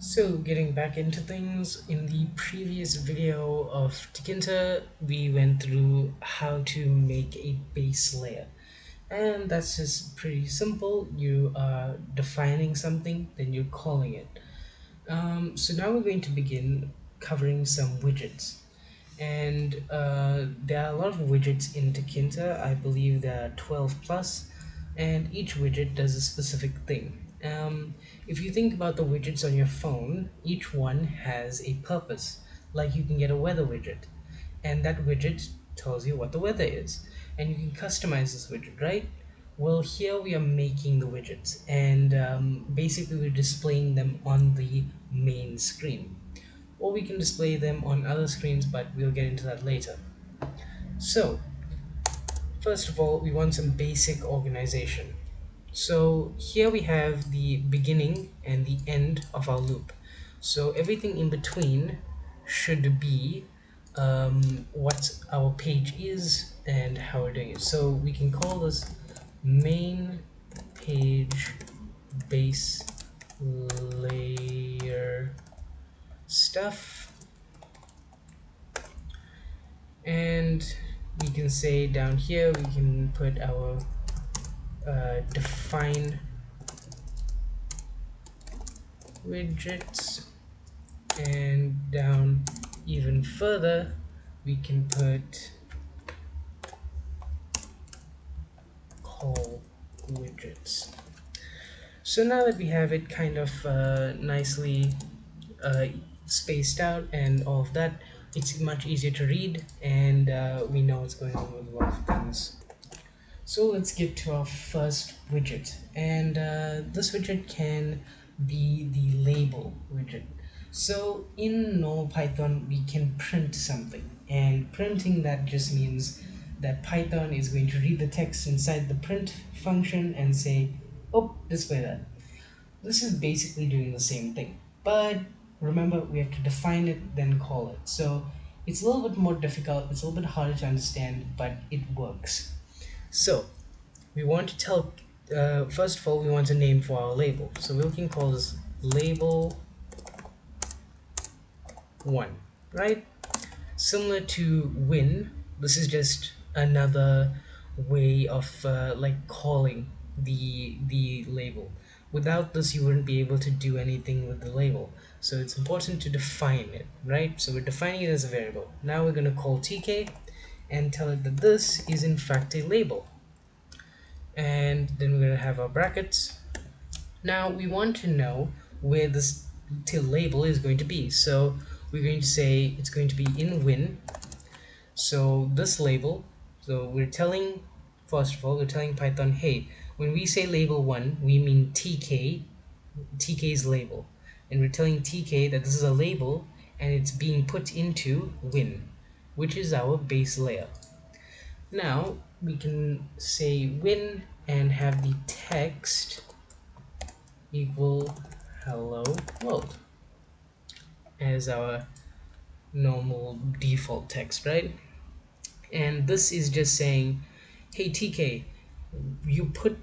So getting back into things, in the previous video of Tkinter, we went through how to make a base layer. And that's just pretty simple. You are defining something, then you're calling it. So now we're going to begin covering some widgets. And there are a lot of widgets in Tkinter. I believe there are 12 plus, and each widget does a specific thing. If you think about the widgets on your phone, each one has a purpose. Like you can get a weather widget, and that widget tells you what the weather is, and you can customize this widget, right? Well, here we are making the widgets, and basically we're displaying them on the main screen, or we can display them on other screens, but we'll get into that later. So first of all, we want some basic organization. So here we have the beginning and the end of our loop. So everything in between should be what our page is and how we're doing it. So we can call this main page base layer stuff, and we can say down here we can put our define widgets, and down even further we can put call widgets. So now that we have it kind of nicely uh, spaced out and all of that, it's much easier to read, and we know what's going on with a lot of things. So let's get to our first widget, and this widget can be the label widget. So in normal Python we can print something, and printing, that just means that Python is going to read the text inside the print function and say, oh, display that. This is basically doing the same thing, but remember, we have to define it then call it. So it's a little bit more difficult, it's a little bit harder to understand, but it works. So we want to tell, first of all, we want a name for our label. So we can call this label 1, right? Similar to win, this is just another way of like calling the label. Without this, you wouldn't be able to do anything with the label. So it's important to define it, right? So we're defining it as a variable. Now we're going to call tk and tell it that this is in fact a label. And then we're going to have our brackets. Now we want to know where this till label is going to be, so we're going to say it's going to be in win. So this label, so we're telling, first of all, we're telling Python, hey, when we say label 1, we mean TK's label, and we're telling TK that this is a label and it's being put into win, which is our base layer. Now we can say win and have the text equal hello world as our normal default text, right? And this is just saying, hey TK, you put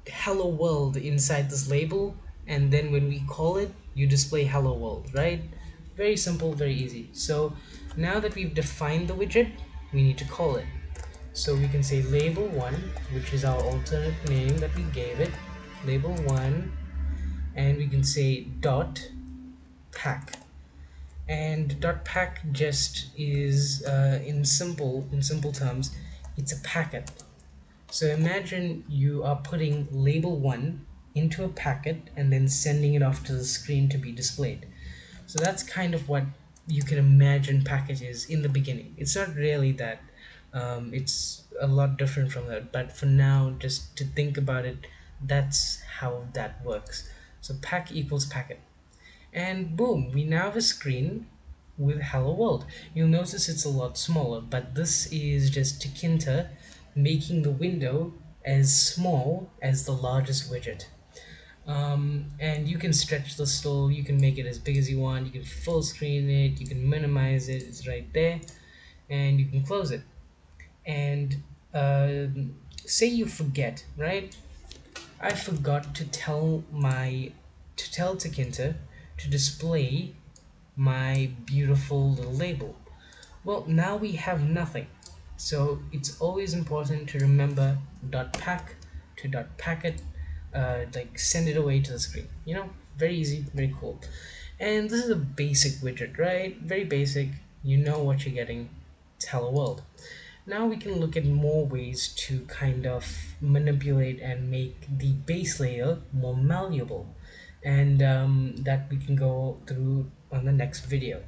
hello world inside this label, and then when we call it, you display hello world, right? Very simple, very easy. So now that we've defined the widget, we need to call it. So we can say label1, which is our alternate name that we gave it, label1, and we can say dot pack. And dot pack just is in simple terms, it's a packet. So imagine you are putting label 1 into a packet and then sending it off to the screen to be displayed. So that's kind of what you can imagine packet is in the beginning. It's not really that, it's a lot different from that, but for now, just to think about it, that's how that works. So pack equals packet, and boom, we now have a screen with hello world. You'll notice it's a lot smaller, but this is just Tkinter making the window as small as the largest widget. And you can stretch the still, you can make it as big as you want, you can full screen it, you can minimize it, it's right there, and you can close it. And say you forget, right? I forgot to tell Tkinter to display my beautiful little label. Well, now we have nothing. So it's always important to remember .pack to .packet, like send it away to the screen. Very easy, very cool. And this is a basic widget, right? Very basic. You know what you're getting. It's hello world. Now we can look at more ways to kind of manipulate and make the base layer more malleable, and that we can go through on the next video.